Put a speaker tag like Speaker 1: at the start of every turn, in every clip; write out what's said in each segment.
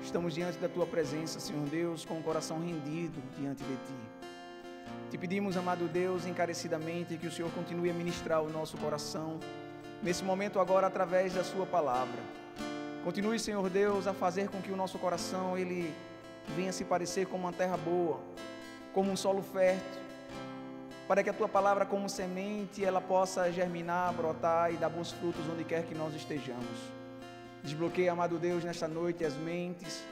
Speaker 1: Estamos diante da Tua presença, Senhor Deus, com o coração rendido diante de Ti. Te pedimos, amado Deus, encarecidamente, que o Senhor continue a ministrar o nosso coração, nesse momento agora, através da Sua palavra. Continue, Senhor Deus, a fazer com que o nosso coração, ele venha se parecer como uma terra boa, como um solo fértil, para que a Tua palavra, como semente, ela possa germinar, brotar e dar bons frutos onde quer que nós estejamos. Desbloqueia, amado Deus, nesta noite as mentes,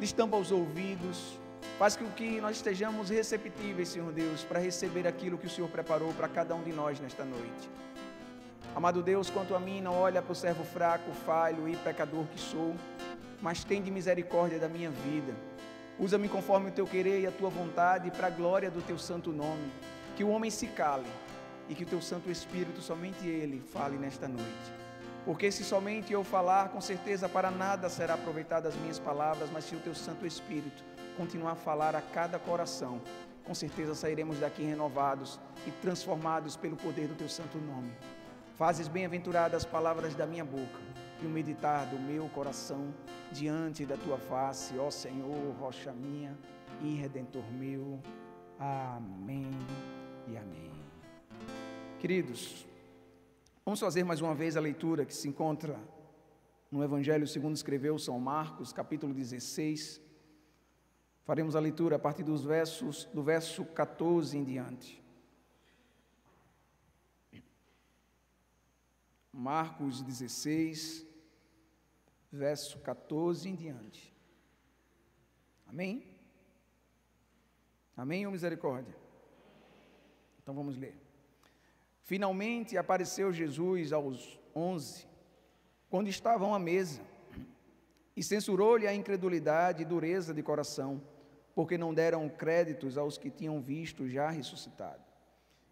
Speaker 1: destampa os ouvidos, faz com que nós estejamos receptíveis, Senhor Deus, para receber aquilo que o Senhor preparou para cada um de nós nesta noite. Amado Deus, quanto a mim, não olha para o servo fraco, falho e pecador que sou, mas tem de misericórdia da minha vida. Usa-me conforme o Teu querer e a Tua vontade, para a glória do Teu santo nome. Que o homem se cale e que o Teu Santo Espírito, somente Ele, fale nesta noite. Porque se somente eu falar, com certeza para nada será aproveitado as minhas palavras, mas se o Teu Santo Espírito continuar a falar a cada coração, com certeza sairemos daqui renovados e transformados pelo poder do Teu santo nome. Fazes bem-aventuradas as palavras da minha boca e o meditar do meu coração diante da Tua face, ó Senhor, rocha minha e Redentor meu. Amém e amém. Queridos, vamos fazer mais uma vez a leitura que se encontra no Evangelho segundo escreveu São Marcos, capítulo 16. Faremos a leitura a partir do verso 14 em diante. Marcos 16, verso 14 em diante. Amém? Amém ou misericórdia? Então vamos ler. Finalmente apareceu Jesus aos 11, quando estavam à mesa, e censurou-lhe a incredulidade e dureza de coração, porque não deram créditos aos que tinham visto já ressuscitado.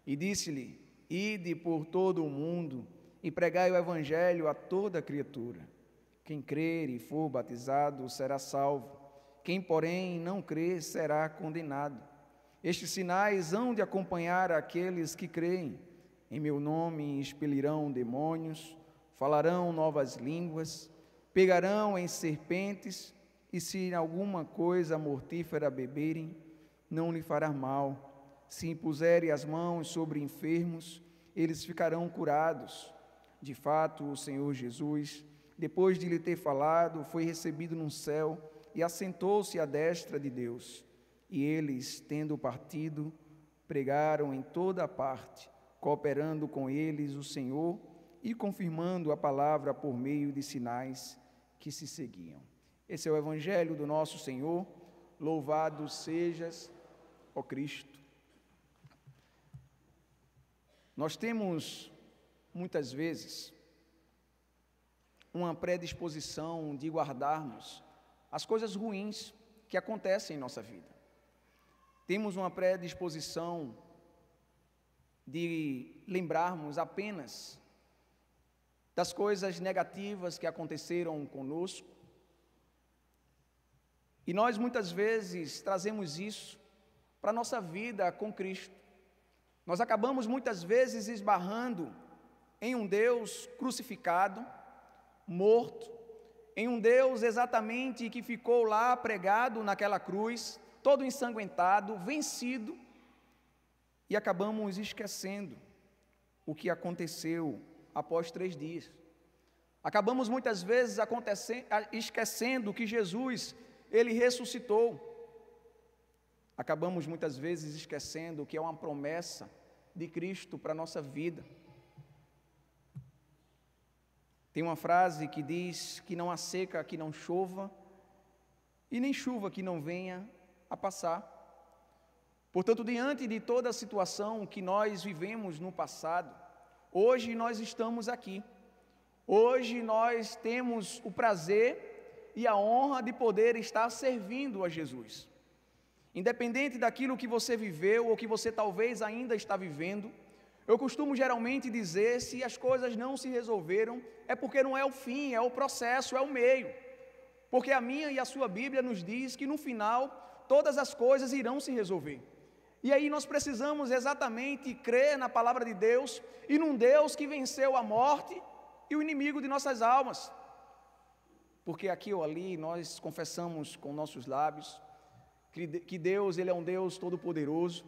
Speaker 1: E disse-lhe: ide por todo o mundo e pregai o evangelho a toda criatura. Quem crer e for batizado será salvo, quem, porém, não crer será condenado. Estes sinais hão de acompanhar aqueles que creem. Em meu nome expelirão demônios, falarão novas línguas, pegarão em serpentes, e se alguma coisa mortífera beberem, não lhe fará mal. Se impuserem as mãos sobre enfermos, eles ficarão curados. De fato, o Senhor Jesus, depois de lhe ter falado, foi recebido no céu e assentou-se à destra de Deus. E eles, tendo partido, pregaram em toda a parte, cooperando com eles o Senhor e confirmando a palavra por meio de sinais que se seguiam. Esse é o Evangelho do nosso Senhor. Louvado sejas, ó Cristo. Nós temos, muitas vezes, uma predisposição de guardarmos as coisas ruins que acontecem em nossa vida. Temos uma predisposição de lembrarmos apenas das coisas negativas que aconteceram conosco. E nós muitas vezes trazemos isso para a nossa vida com Cristo. Nós acabamos muitas vezes esbarrando em um Deus crucificado, morto, em um Deus exatamente que ficou lá pregado naquela cruz, todo ensanguentado, vencido, e acabamos esquecendo o que aconteceu após 3 dias. Acabamos muitas vezes esquecendo que Jesus, Ele ressuscitou. Acabamos muitas vezes esquecendo que é uma promessa de Cristo para a nossa vida. Tem uma frase que diz que não há seca que não chova, e nem chuva que não venha a passar. Portanto, diante de toda a situação que nós vivemos no passado, hoje nós estamos aqui. Hoje nós temos o prazer e a honra de poder estar servindo a Jesus. Independente daquilo que você viveu ou que você talvez ainda está vivendo, eu costumo geralmente dizer, se as coisas não se resolveram, é porque não é o fim, é o processo, é o meio. Porque a minha e a sua Bíblia nos diz que no final todas as coisas irão se resolver. E aí nós precisamos exatamente crer na palavra de Deus e num Deus que venceu a morte e o inimigo de nossas almas. porque aqui ou ali nós confessamos com nossos lábios que Deus, Ele é um Deus todo-poderoso,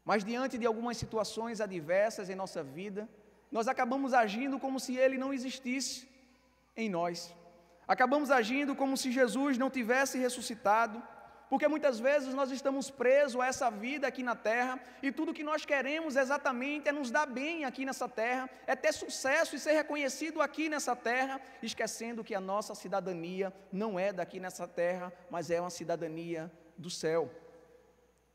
Speaker 1: mas diante de algumas situações adversas em nossa vida, nós acabamos agindo como se Ele não existisse em nós. Acabamos agindo como se Jesus não tivesse ressuscitado, porque muitas vezes nós estamos presos a essa vida aqui na terra, e tudo que nós queremos exatamente é nos dar bem aqui nessa terra, é ter sucesso e ser reconhecido aqui nessa terra, esquecendo que a nossa cidadania não é daqui nessa terra, mas é uma cidadania do céu.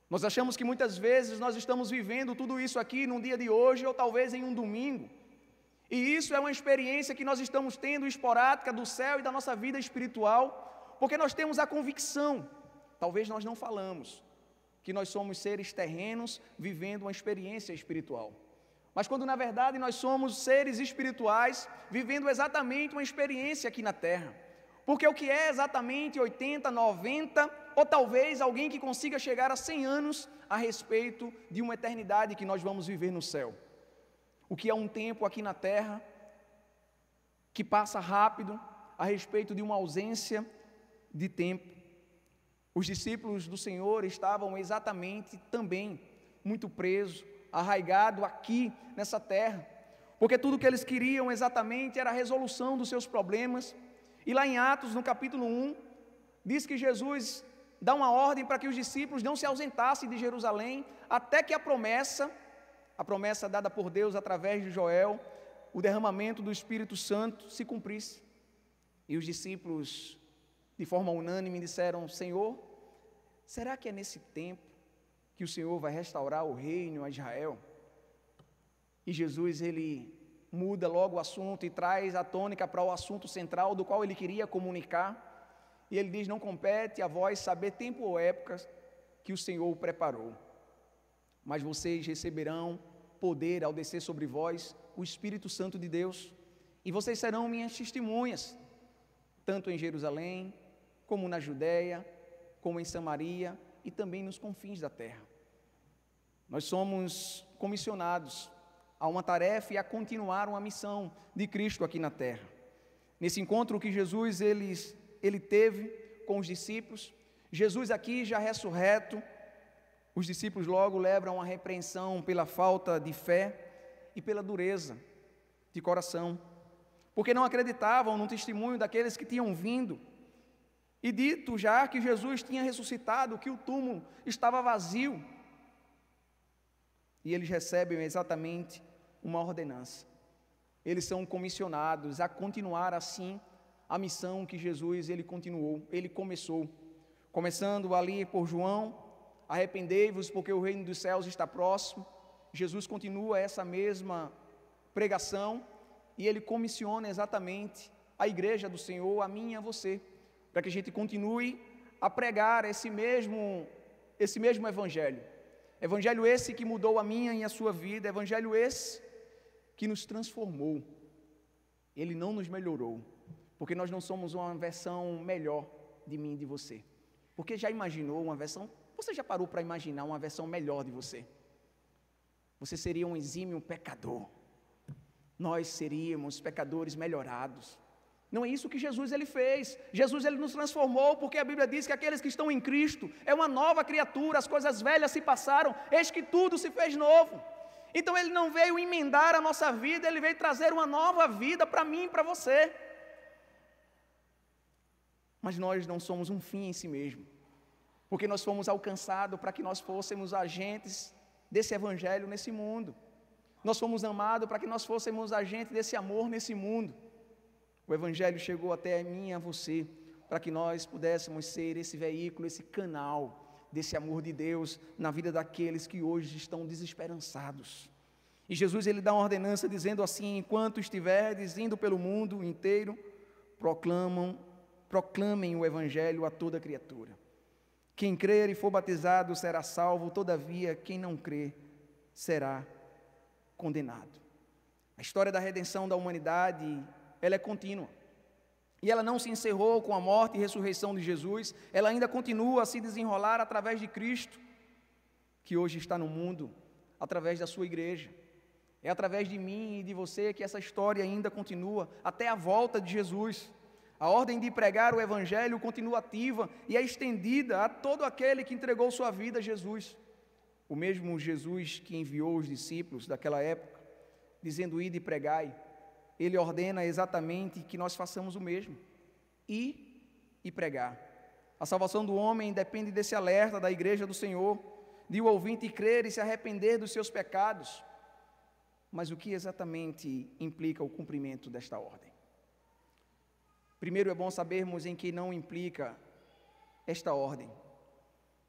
Speaker 1: Nós achamos que muitas vezes nós estamos vivendo tudo isso aqui num dia de hoje, ou talvez em um domingo, e isso é uma experiência que nós estamos tendo esporádica do céu e da nossa vida espiritual, porque nós temos a convicção, talvez nós não falamos, que nós somos seres terrenos vivendo uma experiência espiritual. Mas quando na verdade nós somos seres espirituais vivendo exatamente uma experiência aqui na terra. Porque o que é exatamente 80, 90 ou talvez alguém que consiga chegar a 100 anos a respeito de uma eternidade que nós vamos viver no céu. O que é um tempo aqui na terra que passa rápido a respeito de uma ausência de tempo. Os discípulos do Senhor estavam exatamente também muito presos, arraigados aqui nessa terra, porque tudo que eles queriam exatamente era a resolução dos seus problemas. E lá em Atos, no capítulo 1, diz que Jesus dá uma ordem para que os discípulos não se ausentassem de Jerusalém, até que a promessa dada por Deus através de Joel, o derramamento do Espírito Santo se cumprisse. E os discípulos, de forma unânime, disseram: Senhor, será que é nesse tempo que o Senhor vai restaurar o reino a Israel? E Jesus, ele muda logo o assunto e traz a tônica para o assunto central do qual ele queria comunicar. E ele diz: não compete a vós saber tempo ou época que o Senhor preparou, mas vocês receberão poder ao descer sobre vós o Espírito Santo de Deus, e vocês serão minhas testemunhas, tanto em Jerusalém, como na Judéia, como em Samaria e também nos confins da terra. Nós somos comissionados a uma tarefa e a continuar uma missão de Cristo aqui na terra. Nesse encontro que Jesus ele teve com os discípulos, Jesus aqui já ressurreto, os discípulos logo levam uma repreensão pela falta de fé e pela dureza de coração, porque não acreditavam no testemunho daqueles que tinham vindo e dito já que Jesus tinha ressuscitado, que o túmulo estava vazio. E eles recebem exatamente uma ordenança. Eles são comissionados a continuar assim a missão que Jesus ele começou, começando ali por João: arrependei-vos porque o reino dos céus está próximo. Jesus continua essa mesma pregação e ele comissiona exatamente a igreja do Senhor, a mim e a você, para que a gente continue a pregar esse mesmo evangelho. Evangelho esse que mudou a minha e a sua vida, evangelho esse que nos transformou. Ele não nos melhorou, porque nós não somos uma versão melhor de mim e de você. Porque já imaginou uma versão, você já parou para imaginar uma versão melhor de você? Você seria um exímio pecador. Nós seríamos pecadores melhorados. Não é isso que Jesus ele fez. Jesus ele nos transformou, porque a Bíblia diz que aqueles que estão em Cristo é uma nova criatura, as coisas velhas se passaram, eis que tudo se fez novo. Então ele não veio emendar a nossa vida, ele veio trazer uma nova vida para mim e para você. Mas nós não somos um fim em si mesmo, porque nós fomos alcançados para que nós fôssemos agentes desse evangelho nesse mundo. Nós fomos amados para que nós fôssemos agentes desse amor nesse mundo. O evangelho chegou até a mim e a você, para que nós pudéssemos ser esse veículo, esse canal desse amor de Deus na vida daqueles que hoje estão desesperançados. E Jesus ele dá uma ordenança dizendo assim: enquanto estiverdes indo pelo mundo inteiro, proclamem o evangelho a toda criatura. Quem crer e for batizado será salvo, todavia quem não crer será condenado. A história da redenção da humanidade, ela é contínua. E ela não se encerrou com a morte e ressurreição de Jesus, ela ainda continua a se desenrolar através de Cristo, que hoje está no mundo, através da sua igreja. É através de mim e de você que essa história ainda continua, até a volta de Jesus. A ordem de pregar o Evangelho continua ativa e é estendida a todo aquele que entregou sua vida a Jesus. O mesmo Jesus que enviou os discípulos daquela época, dizendo: ide e pregai, ele ordena exatamente que nós façamos o mesmo, ir e pregar. A salvação do homem depende desse alerta da igreja do Senhor, de o ouvinte crer e se arrepender dos seus pecados. Mas o que exatamente implica o cumprimento desta ordem? Primeiro, é bom sabermos em que não implica esta ordem.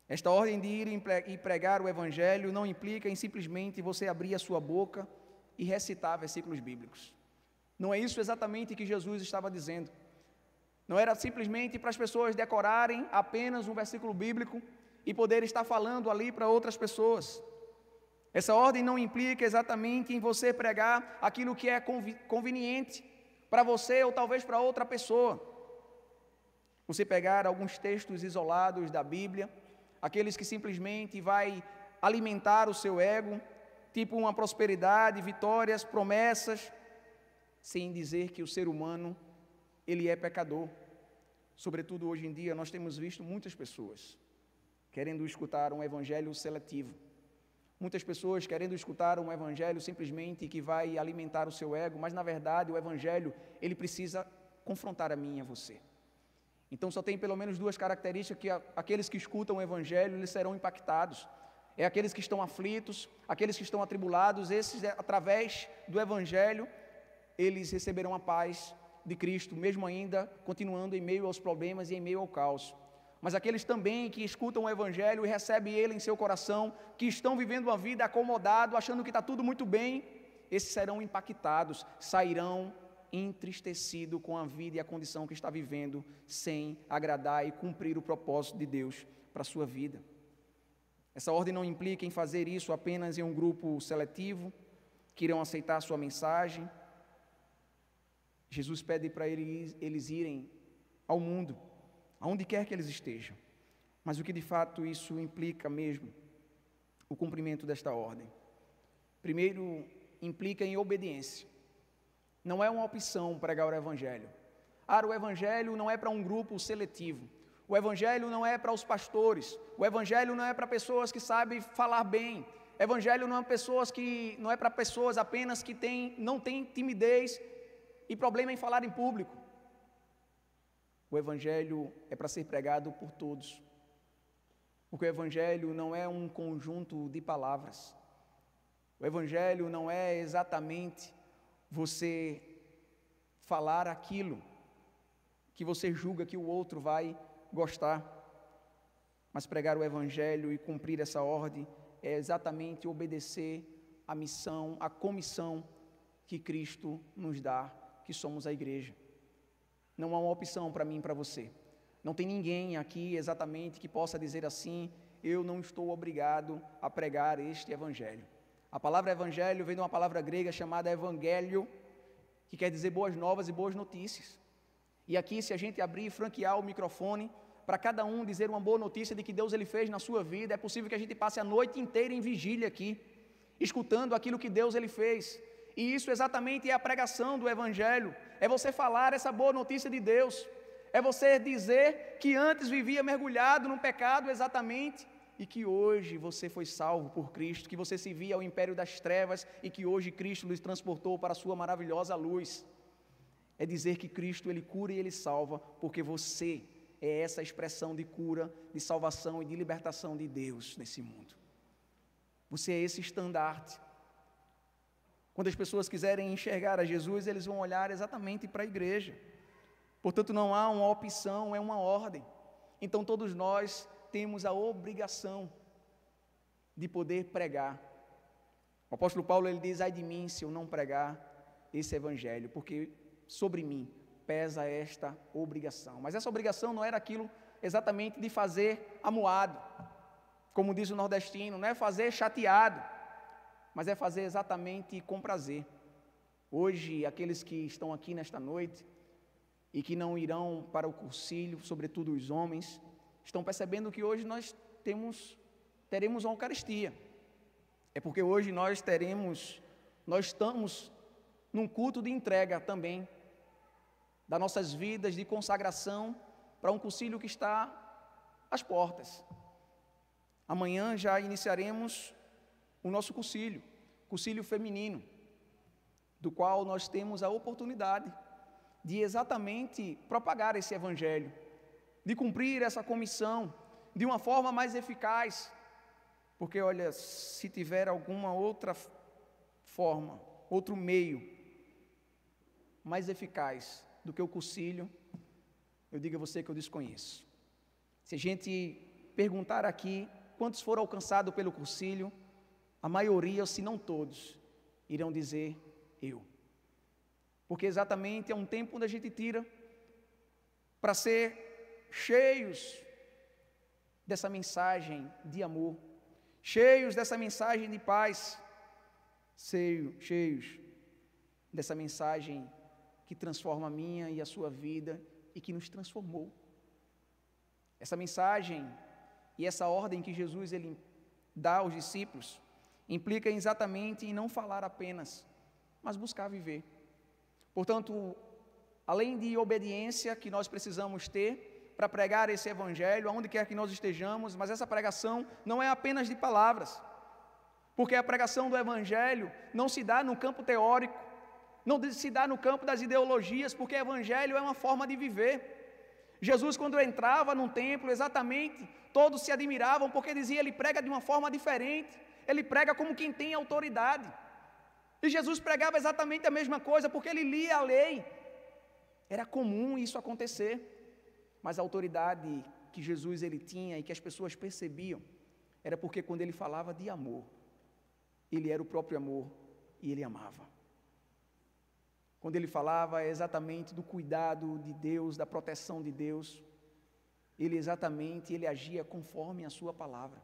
Speaker 1: Esta ordem de ir e pregar o Evangelho não implica em simplesmente você abrir a sua boca e recitar versículos bíblicos. Não é isso exatamente que Jesus estava dizendo. Não era simplesmente para as pessoas decorarem apenas um versículo bíblico e poder estar falando ali para outras pessoas. Essa ordem não implica exatamente em você pregar aquilo que é conveniente para você ou talvez para outra pessoa. Você pegar alguns textos isolados da Bíblia, aqueles que simplesmente vai alimentar o seu ego, tipo uma prosperidade, vitórias, promessas, sem dizer que o ser humano, ele é pecador. Sobretudo hoje em dia, nós temos visto muitas pessoas querendo escutar um evangelho seletivo. Muitas pessoas querendo escutar um evangelho simplesmente que vai alimentar o seu ego, mas na verdade o evangelho, ele precisa confrontar a mim e a você. Então só tem pelo menos duas características que aqueles que escutam o evangelho, eles serão impactados. É aqueles que estão aflitos, aqueles que estão atribulados, esses através do evangelho, eles receberão a paz de Cristo, mesmo ainda continuando em meio aos problemas e em meio ao caos. Mas aqueles também que escutam o Evangelho e recebem ele em seu coração, que estão vivendo uma vida acomodado, achando que está tudo muito bem, esses serão impactados, sairão entristecidos com a vida e a condição que está vivendo, sem agradar e cumprir o propósito de Deus para a sua vida. Essa ordem não implica em fazer isso apenas em um grupo seletivo, que irão aceitar a sua mensagem. Jesus pede para eles irem ao mundo, aonde quer que eles estejam. Mas o que de fato isso implica mesmo? O cumprimento desta ordem. Primeiro, implica em obediência. Não é uma opção pregar o Evangelho. O Evangelho não é para um grupo seletivo. O Evangelho não é para os pastores. O Evangelho não é para pessoas que sabem falar bem. O Evangelho não é para pessoas apenas que não têm timidez e problema em falar em público. O Evangelho é para ser pregado por todos, porque o Evangelho não é um conjunto de palavras. O Evangelho não é exatamente você falar aquilo que você julga que o outro vai gostar, mas pregar o Evangelho e cumprir essa ordem é exatamente obedecer a missão, a comissão que Cristo nos dá, que somos a igreja. Não há uma opção para mim e para você. Não tem ninguém aqui exatamente que possa dizer assim: eu não estou obrigado a pregar este Evangelho. A palavra Evangelho vem de uma palavra grega chamada Evangelho, que quer dizer boas novas e boas notícias. E aqui, se a gente abrir e franquear o microfone, para cada um dizer uma boa notícia de que Deus ele fez na sua vida, é possível que a gente passe a noite inteira em vigília aqui, escutando aquilo que Deus ele fez. E isso exatamente é a pregação do Evangelho, é você falar essa boa notícia de Deus, é você dizer que antes vivia mergulhado no pecado exatamente, e que hoje você foi salvo por Cristo, que você se via ao império das trevas, e que hoje Cristo lhes transportou para a sua maravilhosa luz. É dizer que Cristo ele cura e ele salva, porque você é essa expressão de cura, de salvação e de libertação de Deus nesse mundo. Você é esse estandarte. Quando as pessoas quiserem enxergar a Jesus, eles vão olhar exatamente para a igreja. Portanto, não há uma opção, é uma ordem. Então, todos nós temos a obrigação de poder pregar. O apóstolo Paulo, ele diz: ai de mim se eu não pregar esse evangelho, porque sobre mim pesa esta obrigação. Mas essa obrigação não era aquilo exatamente de fazer amuado, como diz o nordestino, não é fazer chateado, mas é fazer exatamente com prazer. Hoje, aqueles que estão aqui nesta noite e que não irão para o cursilho, sobretudo os homens, estão percebendo que hoje nós teremos uma Eucaristia. É porque hoje nós estamos num culto de entrega também. das nossas vidas de consagração para um concílio que está às portas. Amanhã já iniciaremos o nosso concílio feminino, do qual nós temos a oportunidade de exatamente propagar esse evangelho, de cumprir essa comissão de uma forma mais eficaz, porque olha, se tiver alguma outra forma, outro meio mais eficaz do que o concílio, eu digo a você que eu desconheço. Se a gente perguntar aqui quantos foram alcançados pelo concílio, a maioria, se não todos, irão dizer eu. Porque exatamente é um tempo onde a gente tira para ser cheios dessa mensagem de amor, cheios dessa mensagem de paz, cheios dessa mensagem que transforma a minha e a sua vida e que nos transformou. Essa mensagem e essa ordem que Jesus ele dá aos discípulos implica exatamente em não falar apenas, mas buscar viver. Portanto, além de obediência que nós precisamos ter para pregar esse evangelho aonde quer que nós estejamos, mas essa pregação não é apenas de palavras, porque a pregação do evangelho não se dá no campo teórico, não se dá no campo das ideologias, porque o evangelho é uma forma de viver. Jesus, quando entrava num templo, exatamente, todos se admiravam, porque dizia, ele prega de uma forma diferente, ele prega como quem tem autoridade. E Jesus pregava exatamente a mesma coisa, porque ele lia a lei. Era comum isso acontecer, mas a autoridade que Jesus ele tinha e que as pessoas percebiam, era porque quando ele falava de amor, ele era o próprio amor e ele amava. Quando ele falava exatamente do cuidado de Deus, da proteção de Deus, ele agia conforme a sua palavra.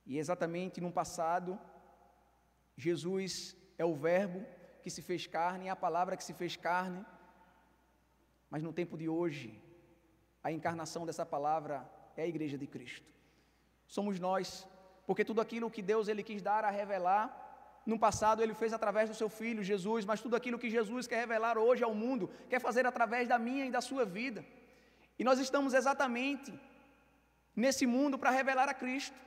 Speaker 1: E exatamente no passado, Jesus é o verbo que se fez carne, é a palavra que se fez carne, mas no tempo de hoje, a encarnação dessa palavra é a Igreja de Cristo. Somos nós, porque tudo aquilo que Deus ele quis dar a revelar, no passado ele fez através do seu Filho, Jesus, mas tudo aquilo que Jesus quer revelar hoje ao mundo, quer fazer através da minha e da sua vida. E nós estamos exatamente nesse mundo para revelar a Cristo.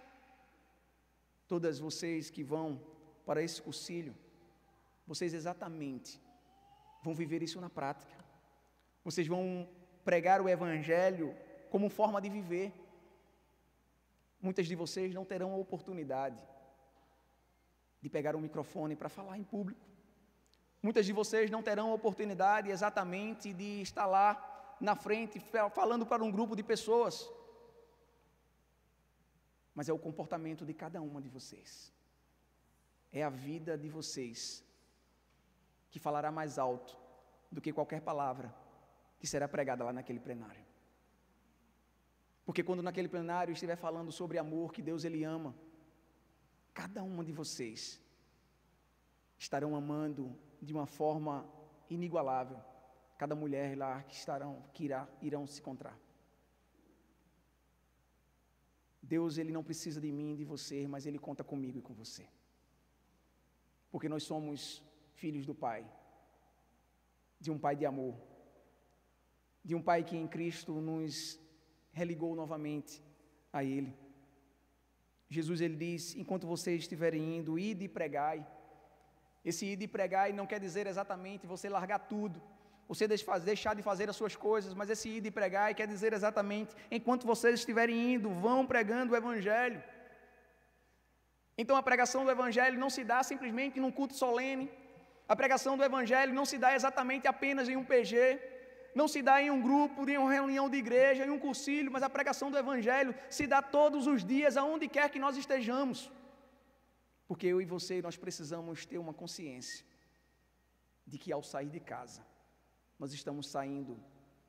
Speaker 1: Todas vocês que vão para esse concílio, vocês exatamente vão viver isso na prática. Vocês vão pregar o evangelho como forma de viver. Muitas de vocês não terão a oportunidade de pegar um microfone para falar em público. Muitas de vocês não terão a oportunidade exatamente de estar lá na frente falando para um grupo de pessoas. Mas é o comportamento de cada uma de vocês. É a vida de vocês que falará mais alto do que qualquer palavra que será pregada lá naquele plenário. Porque quando naquele plenário estiver falando sobre amor, que Deus ele ama, cada uma de vocês estarão amando de uma forma inigualável cada mulher lá que irão se encontrar. Deus ele não precisa de mim e de você, mas ele conta comigo e com você. Porque nós somos filhos do Pai, de um Pai de amor, de um Pai que em Cristo nos religou novamente a Ele. Jesus ele diz, enquanto vocês estiverem indo, ide e pregai. Esse ide e pregai não quer dizer exatamente você largar tudo, você deixar de fazer as suas coisas, mas esse ide e pregai quer dizer exatamente, enquanto vocês estiverem indo, vão pregando o Evangelho. Então a pregação do Evangelho não se dá simplesmente num culto solene, a pregação do Evangelho não se dá exatamente apenas em um PG, não se dá em um grupo, em uma reunião de igreja, em um concílio, mas a pregação do Evangelho se dá todos os dias, aonde quer que nós estejamos. Porque eu e você, nós precisamos ter uma consciência de que ao sair de casa, nós estamos saindo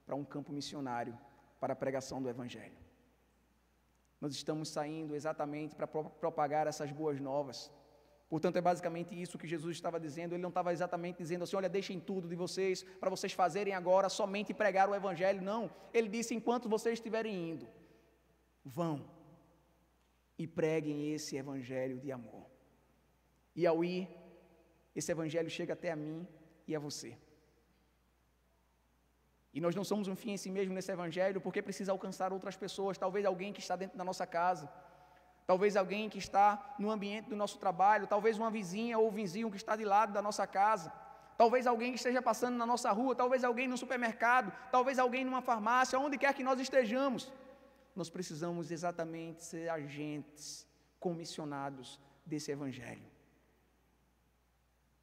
Speaker 1: para um campo missionário, para a pregação do Evangelho. Nós estamos saindo exatamente para propagar essas boas novas. Portanto, é basicamente isso que Jesus estava dizendo. Ele não estava exatamente dizendo assim, olha, deixem tudo de vocês, para vocês fazerem agora somente pregar o Evangelho. Não, ele disse, enquanto vocês estiverem indo, vão e preguem esse Evangelho de amor. E ao ir, esse Evangelho chega até a mim e a você. E nós não somos um fim em si mesmo nesse evangelho, porque precisa alcançar outras pessoas, talvez alguém que está dentro da nossa casa, talvez alguém que está no ambiente do nosso trabalho, talvez uma vizinha ou vizinho que está de lado da nossa casa, talvez alguém que esteja passando na nossa rua, talvez alguém no supermercado, talvez alguém numa farmácia, onde quer que nós estejamos. Nós precisamos exatamente ser agentes comissionados desse evangelho.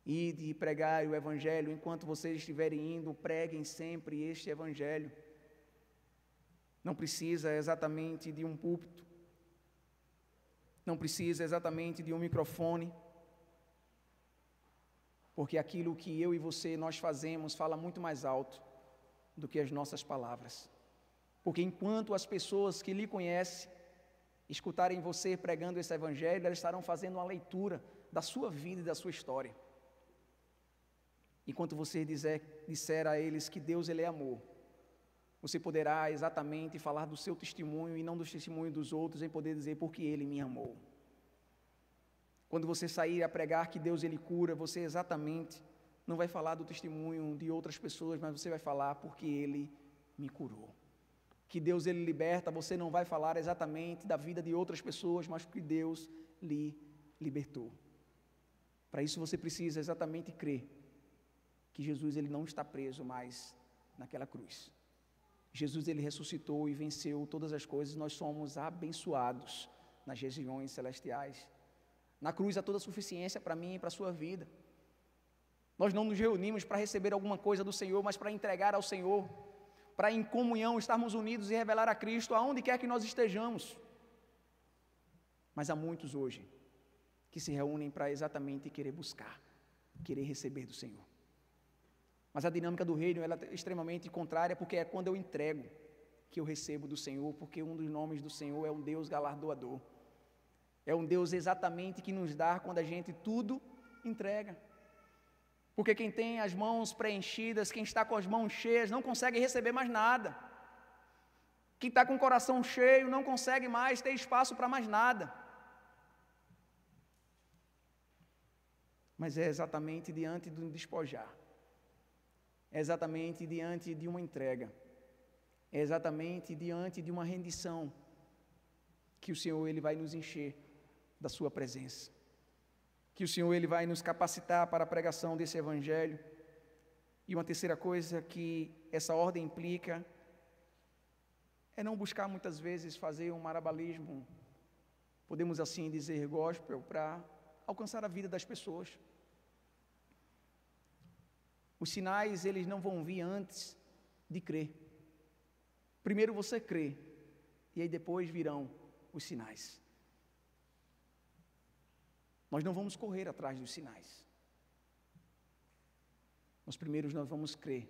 Speaker 1: Ide e pregai o evangelho, enquanto vocês estiverem indo, preguem sempre este evangelho. Não precisa exatamente de um púlpito, não precisa exatamente de um microfone, porque aquilo que eu e você nós fazemos fala muito mais alto do que as nossas palavras. Porque enquanto as pessoas que lhe conhecem escutarem você pregando esse evangelho, elas estarão fazendo uma leitura da sua vida e da sua história. Enquanto você disser a eles que Deus ele é amor, você poderá exatamente falar do seu testemunho e não do testemunho dos outros, em poder dizer porque Ele me amou. Quando você sair a pregar que Deus ele cura, você exatamente não vai falar do testemunho de outras pessoas, mas você vai falar porque Ele me curou. Que Deus ele liberta, você não vai falar exatamente da vida de outras pessoas, mas que Deus lhe libertou. Para isso você precisa exatamente crer que Jesus ele não está preso mais naquela cruz. Jesus ele ressuscitou e venceu todas as coisas, nós somos abençoados nas regiões celestiais. Na cruz há toda a suficiência para mim e para a sua vida. Nós não nos reunimos para receber alguma coisa do Senhor, mas para entregar ao Senhor, para em comunhão estarmos unidos e revelar a Cristo aonde quer que nós estejamos. Mas há muitos hoje que se reúnem para exatamente querer buscar, querer receber do Senhor. Mas a dinâmica do reino ela é extremamente contrária, porque é quando eu entrego que eu recebo do Senhor, porque um dos nomes do Senhor é um Deus galardoador. É um Deus exatamente que nos dá quando a gente tudo entrega. Porque quem tem as mãos preenchidas, quem está com as mãos cheias, não consegue receber mais nada. Quem está com o coração cheio não consegue mais ter espaço para mais nada. Mas é exatamente diante do despojar. É exatamente diante de uma entrega, é exatamente diante de uma rendição que o Senhor ele vai nos encher da sua presença, que o Senhor ele vai nos capacitar para a pregação desse evangelho. E uma terceira coisa que essa ordem implica é não buscar muitas vezes fazer um marabalismo, podemos assim dizer, gospel, para alcançar a vida das pessoas. Os sinais, eles não vão vir antes de crer. Primeiro você crê, e aí depois virão os sinais. Nós não vamos correr atrás dos sinais. Mas primeiro nós vamos crer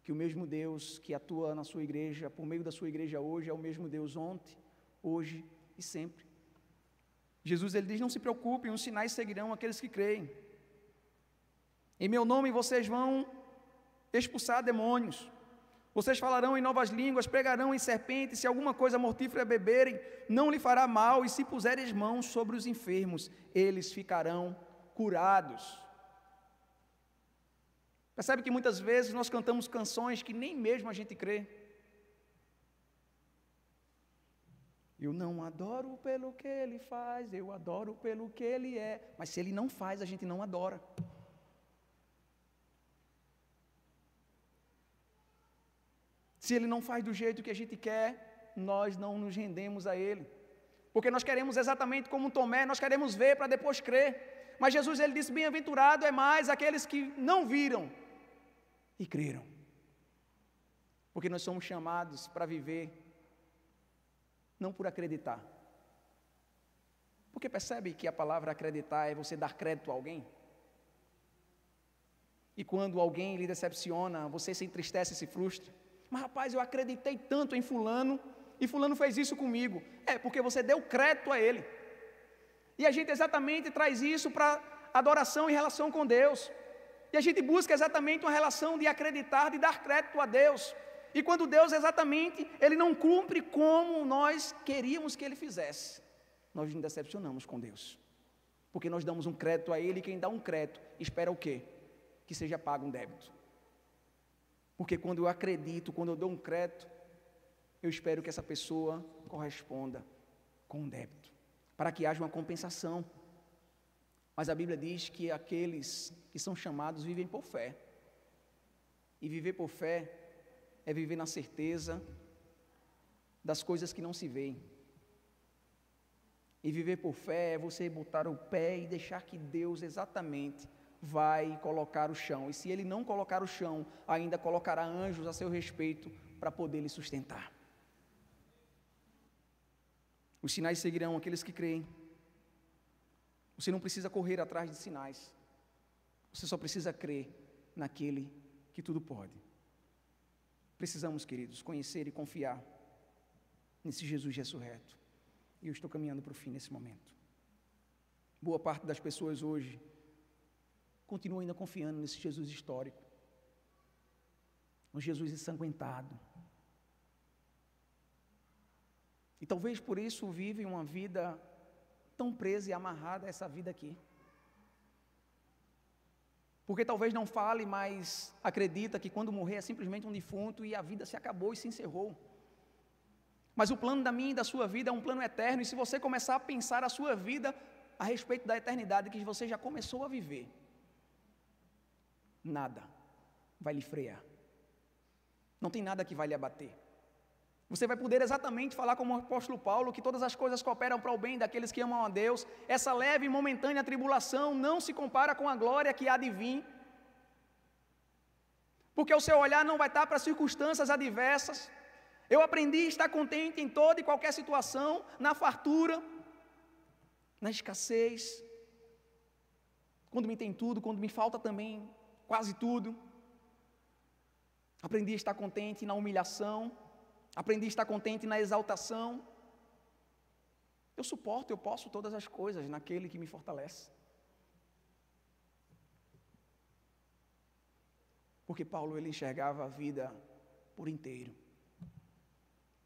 Speaker 1: que o mesmo Deus que atua na sua igreja, por meio da sua igreja hoje, é o mesmo Deus ontem, hoje e sempre. Jesus, ele diz, não se preocupem, os sinais seguirão aqueles que creem. Em meu nome vocês vão expulsar demônios, vocês falarão em novas línguas, pregarão em serpentes, se alguma coisa mortífera beberem, não lhe fará mal, e se puserem as mãos sobre os enfermos, eles ficarão curados. Percebe que muitas vezes nós cantamos canções que nem mesmo a gente crê. Eu não adoro pelo que ele faz, eu adoro pelo que ele é, mas se ele não faz, a gente não adora. Se ele não faz do jeito que a gente quer, nós não nos rendemos a ele. Porque nós queremos exatamente como Tomé, nós queremos ver para depois crer. Mas Jesus, ele disse, bem-aventurado é mais aqueles que não viram e creram. Porque nós somos chamados para viver, não por acreditar. Porque percebe que a palavra acreditar é você dar crédito a alguém? E quando alguém lhe decepciona, você se entristece e se frustra. Mas rapaz, eu acreditei tanto em fulano, e fulano fez isso comigo. É, porque você deu crédito a ele. E a gente exatamente traz isso para adoração em relação com Deus. E a gente busca exatamente uma relação de acreditar, de dar crédito a Deus. E quando Deus exatamente, ele não cumpre como nós queríamos que ele fizesse, nós nos decepcionamos com Deus. Porque nós damos um crédito a ele, e quem dá um crédito, espera o quê? Que seja pago um débito. Porque quando eu acredito, quando eu dou um crédito, eu espero que essa pessoa corresponda com um débito, para que haja uma compensação. Mas a Bíblia diz que aqueles que são chamados vivem por fé. E viver por fé é viver na certeza das coisas que não se veem. E viver por fé é você botar o pé e deixar que Deus exatamente vai colocar o chão. E se Ele não colocar o chão, ainda colocará anjos a seu respeito para poder lhe sustentar. Os sinais seguirão aqueles que creem. Você não precisa correr atrás de sinais. Você só precisa crer naquele que tudo pode. Precisamos, queridos, conhecer e confiar nesse Jesus ressurreto. E eu estou caminhando para o fim nesse momento. Boa parte das pessoas hoje continua ainda confiando nesse Jesus histórico, no Jesus ensanguentado. E talvez por isso vivem uma vida tão presa e amarrada a essa vida aqui. Porque talvez não fale, mas acredita que quando morrer é simplesmente um defunto e a vida se acabou e se encerrou. Mas o plano da minha e da sua vida é um plano eterno, e se você começar a pensar a sua vida a respeito da eternidade que você já começou a viver, nada vai lhe frear. Não tem nada que vai lhe abater. Você vai poder exatamente falar como o apóstolo Paulo, que todas as coisas cooperam para o bem daqueles que amam a Deus. Essa leve e momentânea tribulação não se compara com a glória que há de vir. Porque o seu olhar não vai estar para circunstâncias adversas. Eu aprendi a estar contente em toda e qualquer situação, na fartura, na escassez, quando me tem tudo, quando me falta também quase tudo. Aprendi a estar contente na humilhação, aprendi a estar contente na exaltação. Eu suporto, eu posso todas as coisas naquele que me fortalece. Porque Paulo, ele enxergava a vida por inteiro.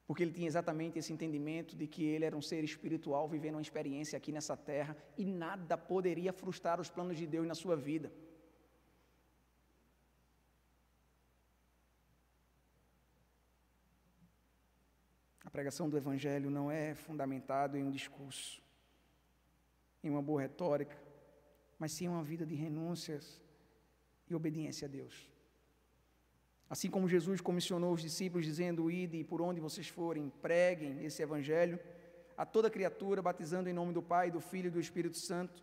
Speaker 1: Porque ele tinha exatamente esse entendimento de que ele era um ser espiritual vivendo uma experiência aqui nessa terra e nada poderia frustrar os planos de Deus na sua vida. A pregação do Evangelho não é fundamentada em um discurso, em uma boa retórica, mas sim uma vida de renúncias e obediência a Deus. Assim como Jesus comissionou os discípulos dizendo: ide e por onde vocês forem, preguem esse Evangelho a toda criatura, batizando em nome do Pai, do Filho e do Espírito Santo.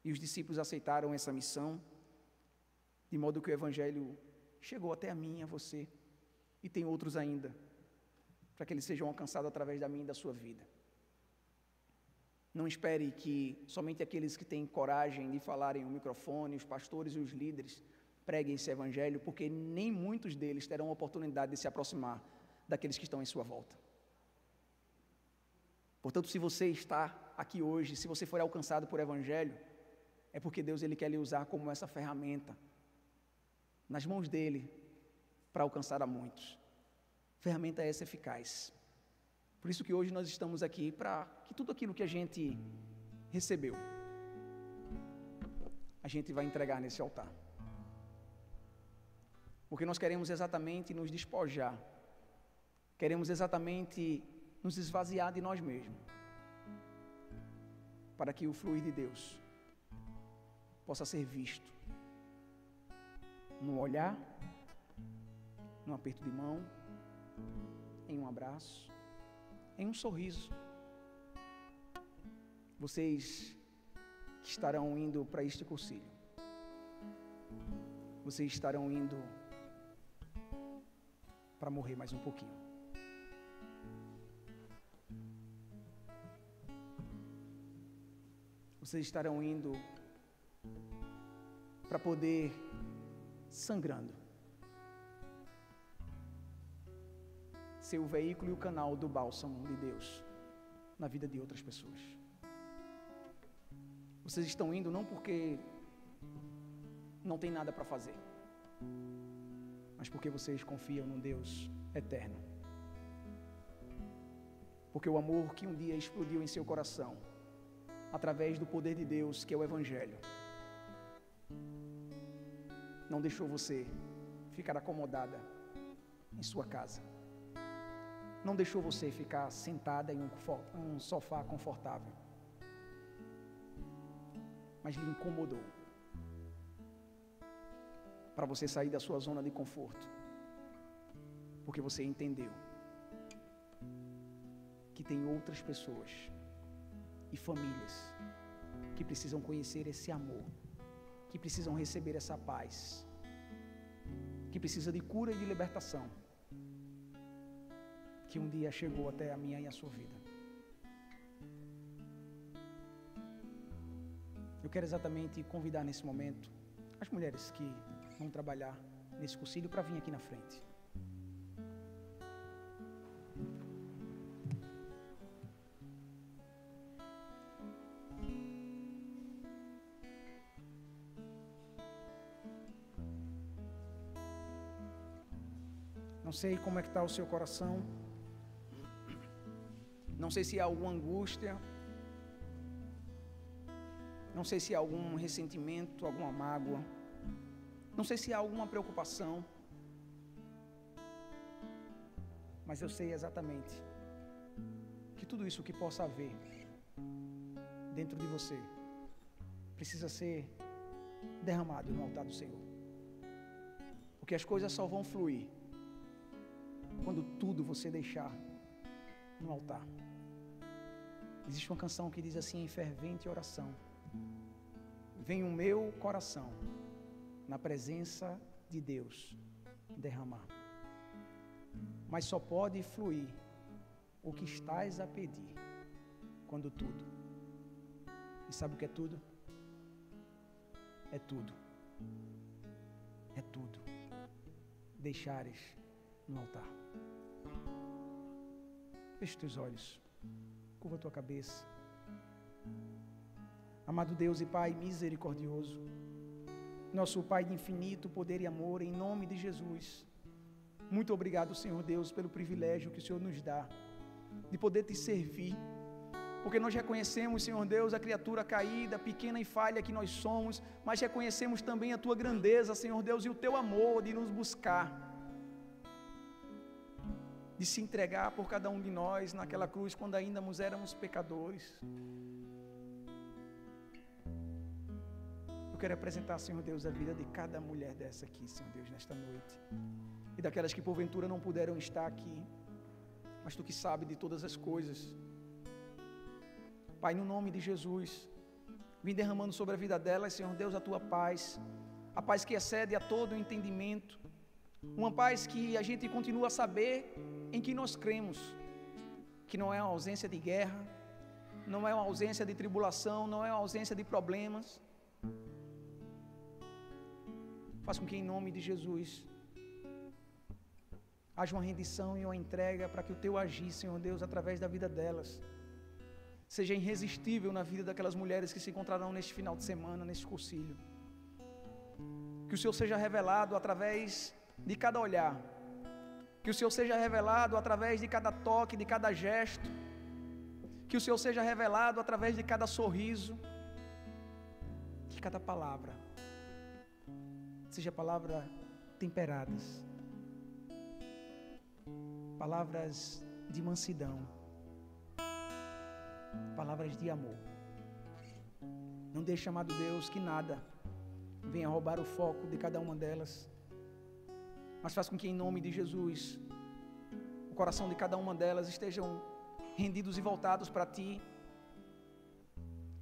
Speaker 1: E os discípulos aceitaram essa missão, de modo que o Evangelho chegou até a mim e a você, e tem outros ainda, para que eles sejam alcançados através da minha e da sua vida. Não espere que somente aqueles que têm coragem de falarem no microfone, os pastores e os líderes, preguem esse Evangelho, porque nem muitos deles terão a oportunidade de se aproximar daqueles que estão em sua volta. Portanto, se você está aqui hoje, se você for alcançado por Evangelho, é porque Deus, ele quer lhe usar como essa ferramenta nas mãos dele para alcançar a muitos. Ferramenta essa eficaz. Por isso que hoje nós estamos aqui, para que tudo aquilo que a gente recebeu, a gente vai entregar nesse altar. Porque nós queremos exatamente nos despojar, queremos exatamente nos esvaziar de nós mesmos, para que o fluir de Deus possa ser visto no olhar, no aperto de mão, em um abraço, em um sorriso. Vocês que estarão indo para este cursilho, vocês estarão indo para morrer mais um pouquinho. Vocês estarão indo para poder, sangrando, ser o veículo e o canal do bálsamo de Deus na vida de outras pessoas. Vocês estão indo não porque não tem nada para fazer, mas porque vocês confiam num Deus eterno. Porque o amor que um dia explodiu em seu coração, através do poder de Deus, que é o Evangelho, não deixou você ficar acomodada em sua casa. Não deixou você ficar sentada em um sofá confortável, mas lhe incomodou, para você sair da sua zona de conforto, porque você entendeu que tem outras pessoas e famílias que precisam conhecer esse amor, que precisam receber essa paz, que precisa de cura e de libertação, que um dia chegou até a minha e a sua vida. Eu quero exatamente convidar nesse momento as mulheres que vão trabalhar nesse concílio para vir aqui na frente. Não sei como é que está o seu coração. Não sei se há alguma angústia. Não sei se há algum ressentimento, alguma mágoa. Não sei se há alguma preocupação. Mas eu sei exatamente que tudo isso que possa haver dentro de você precisa ser derramado no altar do Senhor. Porque as coisas só vão fluir quando tudo você deixar no altar. Existe uma canção que diz assim: em fervente oração vem o meu coração na presença de Deus derramar. Mas só pode fluir o que estás a pedir quando tudo. E sabe o que é tudo? É tudo. É tudo. Deixares no altar. Feche teus olhos. Curva tua cabeça. Amado Deus e Pai misericordioso, nosso Pai de infinito poder e amor, em nome de Jesus, muito obrigado, Senhor Deus, pelo privilégio que o Senhor nos dá de poder te servir, porque nós reconhecemos, Senhor Deus, a criatura caída, pequena e falha que nós somos, mas reconhecemos também a tua grandeza, Senhor Deus, e o teu amor de nos buscar, de se entregar por cada um de nós naquela cruz quando ainda éramos pecadores. Eu quero apresentar, Senhor Deus, a vida de cada mulher dessa aqui, Senhor Deus, nesta noite, e daquelas que porventura não puderam estar aqui, mas Tu que sabe de todas as coisas. Pai, no nome de Jesus, vem derramando sobre a vida delas, Senhor Deus, a Tua paz, a paz que excede a todo o entendimento, uma paz que a gente continua a saber em que nós cremos, que não é uma ausência de guerra, não é uma ausência de tribulação, não é uma ausência de problemas. Faz com que em nome de Jesus haja uma rendição e uma entrega para que o Teu agir, Senhor Deus, através da vida delas, seja irresistível na vida daquelas mulheres que se encontrarão neste final de semana, neste concílio. Que o Senhor seja revelado através de cada olhar, que o Senhor seja revelado através de cada toque, de cada gesto, que o Senhor seja revelado através de cada sorriso, que cada palavra seja palavra temperadas, palavras de mansidão, palavras de amor. Não deixe, amado Deus, que nada venha roubar o foco de cada uma delas, mas faz com que em nome de Jesus o coração de cada uma delas estejam rendidos e voltados para Ti,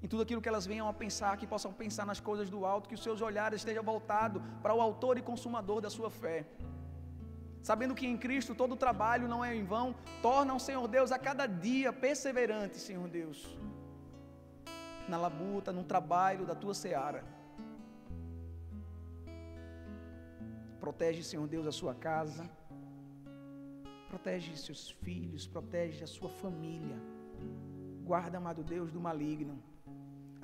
Speaker 1: em tudo aquilo que elas venham a pensar, que possam pensar nas coisas do alto, que os seus olhares estejam voltados para o autor e consumador da sua fé, sabendo que em Cristo todo o trabalho não é em vão. Torna, Senhor Deus, a cada dia perseverante, Senhor Deus, na labuta, no trabalho da Tua seara. Protege, Senhor Deus, a sua casa, protege seus filhos, protege a sua família, guarda, amado Deus, do maligno.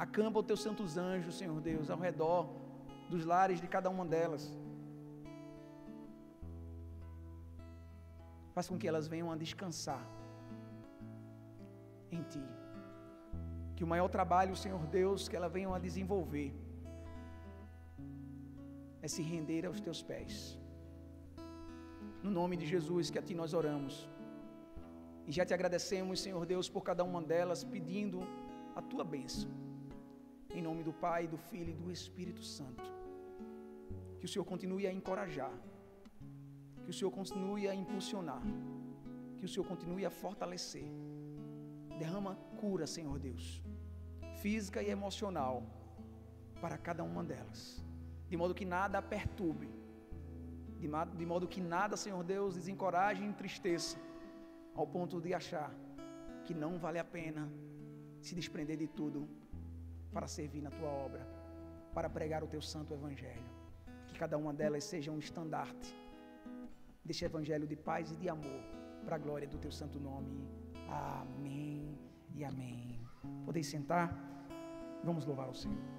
Speaker 1: Acampa os Teus santos anjos, Senhor Deus, ao redor dos lares de cada uma delas. Faz com que elas venham a descansar em Ti. Que o maior trabalho, Senhor Deus, que elas venham a desenvolver é se render aos Teus pés, No nome de Jesus, que a Ti nós oramos. E já Te agradecemos, Senhor Deus, por cada uma delas, pedindo a Tua bênção. Em nome do Pai, do Filho e do Espírito Santo. Que o Senhor continue a encorajar. Que o Senhor continue a impulsionar. Que o Senhor continue a fortalecer. Derrama cura, Senhor Deus, física e emocional, para cada uma delas. De modo que nada a perturbe. De modo que nada, Senhor Deus, desencoraje e entristeça, ao ponto de achar que não vale a pena se desprender de tudo para servir na Tua obra, para pregar o Teu santo Evangelho. Que cada uma delas seja um estandarte deste Evangelho de paz e de amor, para a glória do Teu santo nome. Amém e amém. Podeis sentar? Vamos louvar o Senhor.